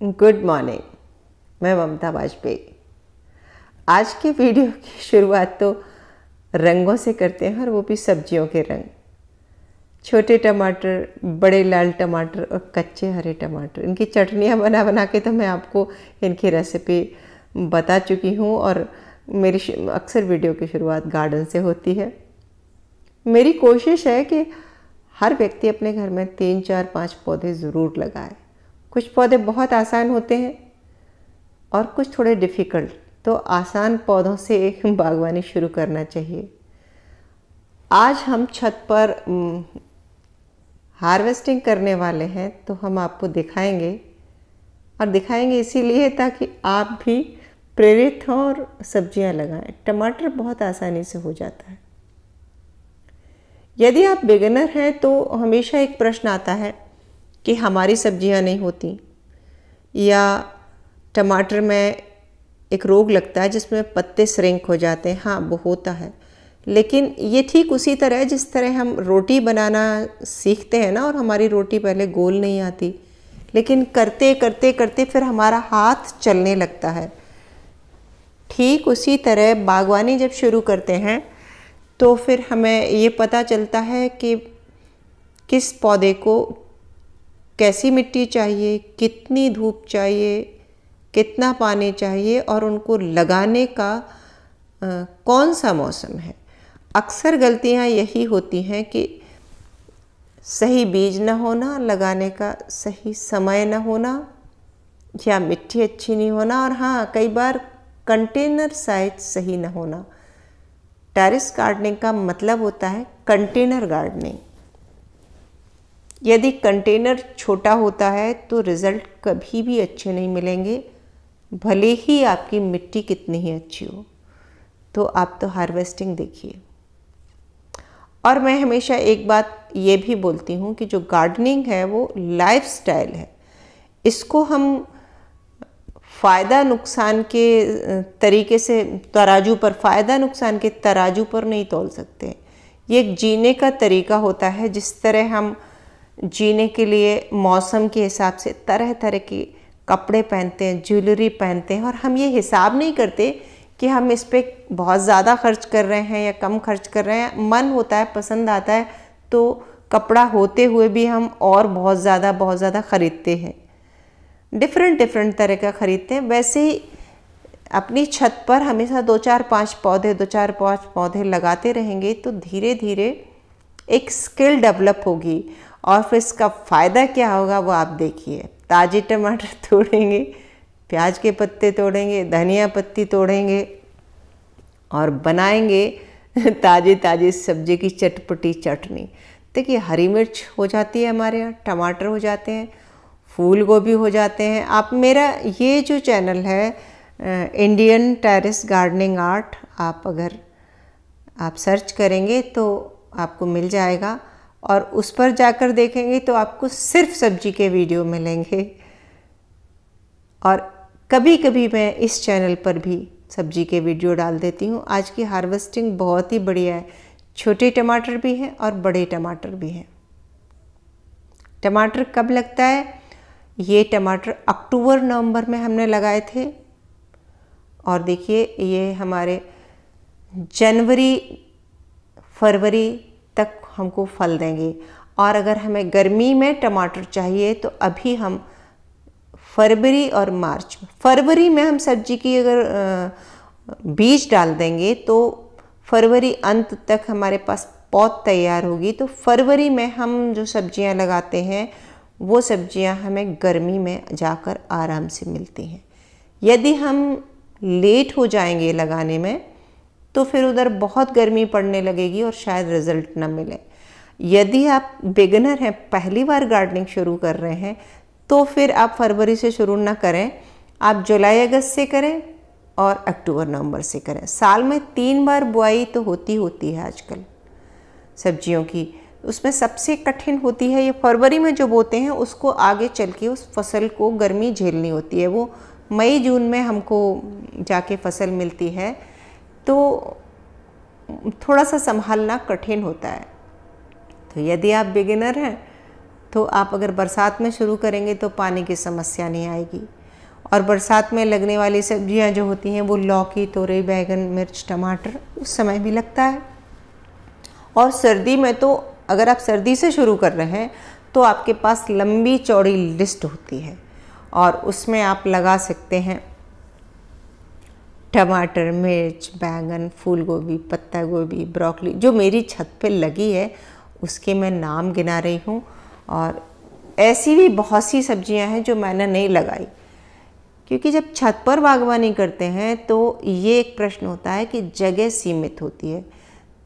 Good morning. मैं ममता वाजपेयी। आज के वीडियो की शुरुआत तो रंगों से करते हैं, और वो भी सब्जियों के रंग। छोटे टमाटर, बड़े लाल टमाटर और कच्चे हरे टमाटर, इनकी चटनियाँ बना बना के तो मैं आपको इनकी रेसिपी बता चुकी हूँ। और मेरी अक्सर वीडियो की शुरुआत गार्डन से होती है। मेरी कोशिश है कि हर व्यक्ति अपने घर में 3, 4, 5 पौधे ज़रूर लगाए। कुछ पौधे बहुत आसान होते हैं और कुछ थोड़े डिफ़िकल्ट, तो आसान पौधों से एक बागवानी शुरू करना चाहिए। आज हम छत पर हार्वेस्टिंग करने वाले हैं, तो हम आपको दिखाएंगे, और दिखाएंगे इसीलिए ताकि आप भी प्रेरित हों और सब्जियां लगाएं। टमाटर बहुत आसानी से हो जाता है। यदि आप बिगिनर हैं तो हमेशा एक प्रश्न आता है कि हमारी सब्जियां नहीं होती, या टमाटर में एक रोग लगता है जिसमें पत्ते श्रिंक हो जाते हैं। हाँ, वो होता है, लेकिन ये ठीक उसी तरह जिस तरह हम रोटी बनाना सीखते हैं ना, और हमारी रोटी पहले गोल नहीं आती, लेकिन करते करते करते फिर हमारा हाथ चलने लगता है। ठीक उसी तरह बागवानी जब शुरू करते हैं तो फिर हमें ये पता चलता है कि किस पौधे को कैसी मिट्टी चाहिए, कितनी धूप चाहिए, कितना पानी चाहिए, और उनको लगाने का कौन सा मौसम है। अक्सर गलतियां यही होती हैं कि सही बीज न होना, लगाने का सही समय न होना, या मिट्टी अच्छी नहीं होना, और हाँ, कई बार कंटेनर साइज सही न होना। टेरेस गार्डनिंग का मतलब होता है कंटेनर गार्डनिंग। यदि कंटेनर छोटा होता है तो रिज़ल्ट कभी भी अच्छे नहीं मिलेंगे, भले ही आपकी मिट्टी कितनी ही अच्छी हो। तो आप तो हार्वेस्टिंग देखिए। और मैं हमेशा एक बात ये भी बोलती हूँ कि जो गार्डनिंग है वो लाइफस्टाइल है। इसको हम फ़ायदा नुकसान के तरीके से फ़ायदा नुकसान के तराजू पर नहीं तौल सकते। ये एक जीने का तरीका होता है। जिस तरह हम जीने के लिए मौसम के हिसाब से तरह तरह के कपड़े पहनते हैं, ज्वेलरी पहनते हैं, और हम ये हिसाब नहीं करते कि हम इस पे बहुत ज़्यादा खर्च कर रहे हैं या कम खर्च कर रहे हैं। मन होता है, पसंद आता है, तो कपड़ा होते हुए भी हम और बहुत ज़्यादा ख़रीदते हैं। डिफरेंट तरह का खरीदते हैं। वैसे ही अपनी छत पर हमेशा 2, 4, 5 पौधे लगाते रहेंगे तो धीरे धीरे एक स्किल डेवलप होगी। और फिर इसका फ़ायदा क्या होगा वो आप देखिए। ताज़े टमाटर तोड़ेंगे, प्याज के पत्ते तोड़ेंगे, धनिया पत्ती तोड़ेंगे, और बनाएंगे ताज़ी सब्जी की चटपटी चटनी। देखिए, हरी मिर्च हो जाती है हमारे यहाँ, टमाटर हो जाते हैं, फूल गोभी हो जाते हैं। आप मेरा ये जो चैनल है इंडियन टेरेस गार्डनिंग आर्ट, अगर आप सर्च करेंगे तो आपको मिल जाएगा, और उस पर जाकर देखेंगे तो आपको सिर्फ सब्जी के वीडियो मिलेंगे। और कभी कभी मैं इस चैनल पर भी सब्जी के वीडियो डाल देती हूँ। आज की हार्वेस्टिंग बहुत ही बढ़िया है। छोटे टमाटर भी हैं और बड़े टमाटर भी हैं। टमाटर कब लगता है? ये टमाटर अक्टूबर नवंबर में हमने लगाए थे, और देखिए ये हमारे जनवरी फरवरी तक हमको फल देंगे। और अगर हमें गर्मी में टमाटर चाहिए तो अभी हम फरवरी और मार्च में, फरवरी में हम सब्जी की अगर बीज डाल देंगे तो फरवरी अंत तक हमारे पास पौध तैयार होगी। तो फरवरी में हम जो सब्जियां लगाते हैं वो सब्जियां हमें गर्मी में जाकर आराम से मिलती हैं। यदि हम लेट हो जाएंगे लगाने में तो फिर उधर बहुत गर्मी पड़ने लगेगी और शायद रिज़ल्ट ना मिले। यदि आप बिगिनर हैं, पहली बार गार्डनिंग शुरू कर रहे हैं, तो फिर आप फरवरी से शुरू ना करें, आप जुलाई अगस्त से करें और अक्टूबर नवंबर से करें। साल में 3 बार बुआई तो होती है आजकल सब्जियों की। उसमें सबसे कठिन होती है ये फरवरी में जो बोते हैं, उसको आगे चल के उस फसल को गर्मी झेलनी होती है। वो मई जून में हमको जाके फसल मिलती है, तो थोड़ा सा संभालना कठिन होता है। तो यदि आप बिगिनर हैं तो आप अगर बरसात में शुरू करेंगे तो पानी की समस्या नहीं आएगी। और बरसात में लगने वाली सब्जियां जो होती हैं वो लौकी, तोरई, बैगन, मिर्च, टमाटर उस समय भी लगता है। और सर्दी में तो अगर आप सर्दी से शुरू कर रहे हैं तो आपके पास लंबी चौड़ी लिस्ट होती है और उसमें आप लगा सकते हैं टमाटर, मिर्च, बैंगन, फूल गोभी, पत्ता गोभी, ब्रोकली। जो मेरी छत पे लगी है उसके मैं नाम गिना रही हूँ। और ऐसी भी बहुत सी सब्जियां हैं जो मैंने नहीं लगाई, क्योंकि जब छत पर बागवानी करते हैं तो ये एक प्रश्न होता है कि जगह सीमित होती है।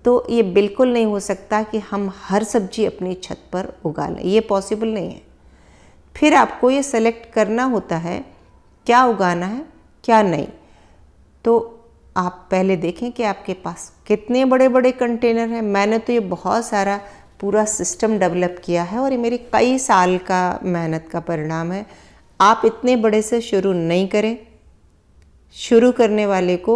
तो ये बिल्कुल नहीं हो सकता कि हम हर सब्जी अपनी छत पर उगा लें, ये पॉसिबल नहीं है। फिर आपको ये सेलेक्ट करना होता है क्या उगाना है क्या नहीं। तो आप पहले देखें कि आपके पास कितने बड़े बड़े कंटेनर हैं। मैंने तो ये बहुत सारा पूरा सिस्टम डेवलप किया है और ये मेरी कई साल का मेहनत का परिणाम है। आप इतने बड़े से शुरू नहीं करें। शुरू करने वाले को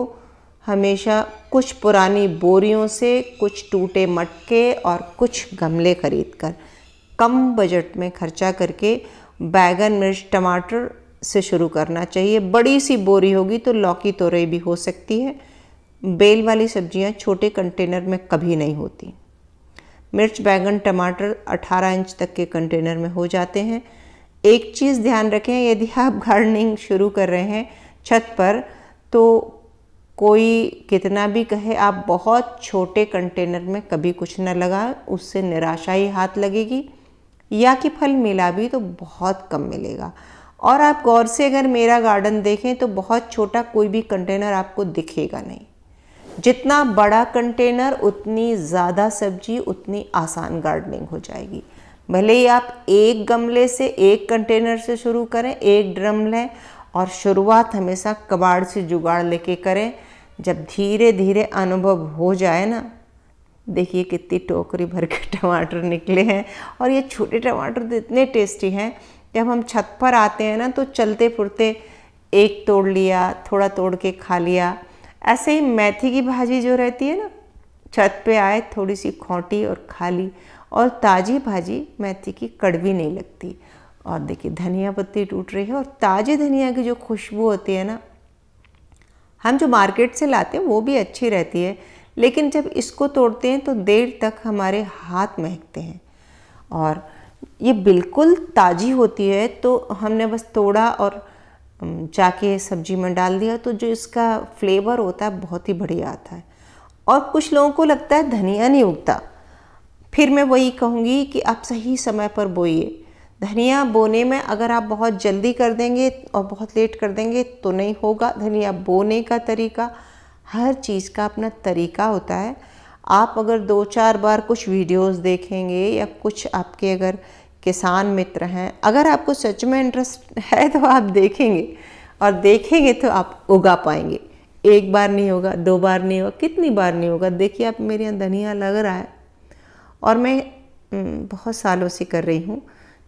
हमेशा कुछ पुरानी बोरियों से, कुछ टूटे मटके और कुछ गमले खरीद कर कम बजट में खर्चा करके बैगन, मिर्च, टमाटर से शुरू करना चाहिए। बड़ी सी बोरी होगी तो लौकी, तोरई भी हो सकती है। बेल वाली सब्जियां छोटे कंटेनर में कभी नहीं होती। मिर्च, बैगन, टमाटर 18 इंच तक के कंटेनर में हो जाते हैं। एक चीज़ ध्यान रखें, यदि आप गार्डनिंग शुरू कर रहे हैं छत पर तो कोई कितना भी कहे आप बहुत छोटे कंटेनर में कभी कुछ न लगाएं, उससे निराशा ही हाथ लगेगी या कि फल मिला भी तो बहुत कम मिलेगा। और आप गौर से अगर मेरा गार्डन देखें तो बहुत छोटा कोई भी कंटेनर आपको दिखेगा नहीं। जितना बड़ा कंटेनर उतनी ज़्यादा सब्जी, उतनी आसान गार्डनिंग हो जाएगी। भले ही आप एक गमले से, एक कंटेनर से शुरू करें, एक ड्रम लें और शुरुआत हमेशा कबाड़ से जुगाड़ लेके करें। जब धीरे धीरे अनुभव हो जाए ना, देखिए कितनी टोकरी भर के टमाटर निकले हैं। और ये छोटे टमाटर तो इतने टेस्टी हैं, जब हम छत पर आते हैं ना तो चलते फिरते एक तोड़ लिया, थोड़ा तोड़ के खा लिया। ऐसे ही मेथी की भाजी जो रहती है ना, छत पे आए थोड़ी सी खोंटी और खा ली। और ताज़ी भाजी मेथी की कड़वी नहीं लगती। और देखिए धनिया पत्ती टूट रही है और ताज़ी धनिया की जो खुशबू होती है ना, हम जो मार्केट से लाते हैं वो भी अच्छी रहती है, लेकिन जब इसको तोड़ते हैं तो देर तक हमारे हाथ महकते हैं। और ये बिल्कुल ताज़ी होती है तो हमने बस तोड़ा और जाके सब्जी में डाल दिया तो जो इसका फ्लेवर होता है बहुत ही बढ़िया आता है। और कुछ लोगों को लगता है धनिया नहीं उगता। फिर मैं वही कहूँगी कि आप सही समय पर बोइए। धनिया बोने में अगर आप बहुत जल्दी कर देंगे और बहुत लेट कर देंगे तो नहीं होगा। धनिया बोने का तरीका, हर चीज़ का अपना तरीका होता है। आप अगर 2-4 बार कुछ वीडियोस देखेंगे या कुछ आपके अगर किसान मित्र हैं, अगर आपको सच में इंटरेस्ट है तो आप देखेंगे और देखेंगे तो आप उगा पाएंगे। एक बार नहीं होगा, 2 बार नहीं होगा, कितनी बार नहीं होगा। देखिए आप मेरे यहाँ धनिया लग रहा है और मैं बहुत सालों से कर रही हूँ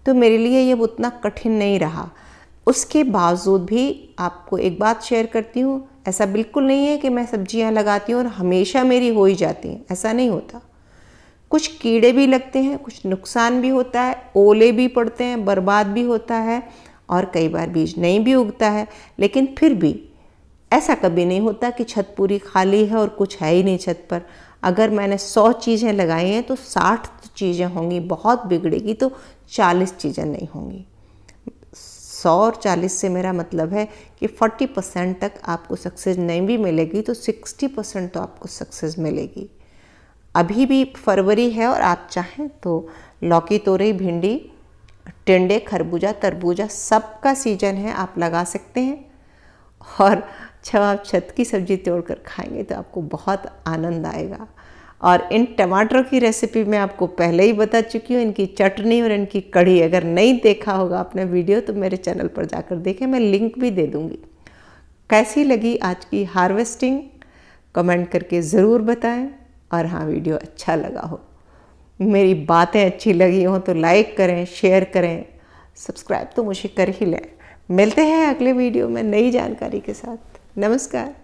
तो मेरे लिए ये उतना कठिन नहीं रहा। उसके बावजूद भी आपको एक बात शेयर करती हूँ, ऐसा बिल्कुल नहीं है कि मैं सब्जियाँ लगाती हूँ और हमेशा मेरी हो ही जाती हैं, ऐसा नहीं होता। कुछ कीड़े भी लगते हैं, कुछ नुकसान भी होता है, ओले भी पड़ते हैं, बर्बाद भी होता है और कई बार बीज नहीं भी उगता है। लेकिन फिर भी ऐसा कभी नहीं होता कि छत पूरी खाली है और कुछ है ही नहीं छत पर। अगर मैंने 100 चीज़ें लगाई हैं तो 60 चीज़ें होंगी, बहुत बिगड़ेगी तो 40 चीज़ें नहीं होंगी। 100 और 40 से मेरा मतलब है कि 40% तक आपको सक्सेस नहीं भी मिलेगी तो 60% तो आपको सक्सेस मिलेगी। अभी भी फरवरी है और आप चाहें तो लौकी, तोरई, भिंडी, टिंडे, खरबूजा, तरबूजा सबका सीजन है, आप लगा सकते हैं। और जब आप छत की सब्ज़ी तोड़कर खाएंगे तो आपको बहुत आनंद आएगा। और इन टमाटरों की रेसिपी मैं आपको पहले ही बता चुकी हूँ। इनकी चटनी और इनकी कढ़ी अगर नहीं देखा होगा आपने वीडियो तो मेरे चैनल पर जाकर देखें, मैं लिंक भी दे दूँगी। कैसी लगी आज की हार्वेस्टिंग कमेंट करके ज़रूर बताएं। और हाँ, वीडियो अच्छा लगा हो, मेरी बातें अच्छी लगी हों तो लाइक करें, शेयर करें, सब्सक्राइब तो मुझे कर ही लें। मिलते हैं अगले वीडियो में नई जानकारी के साथ। नमस्कार।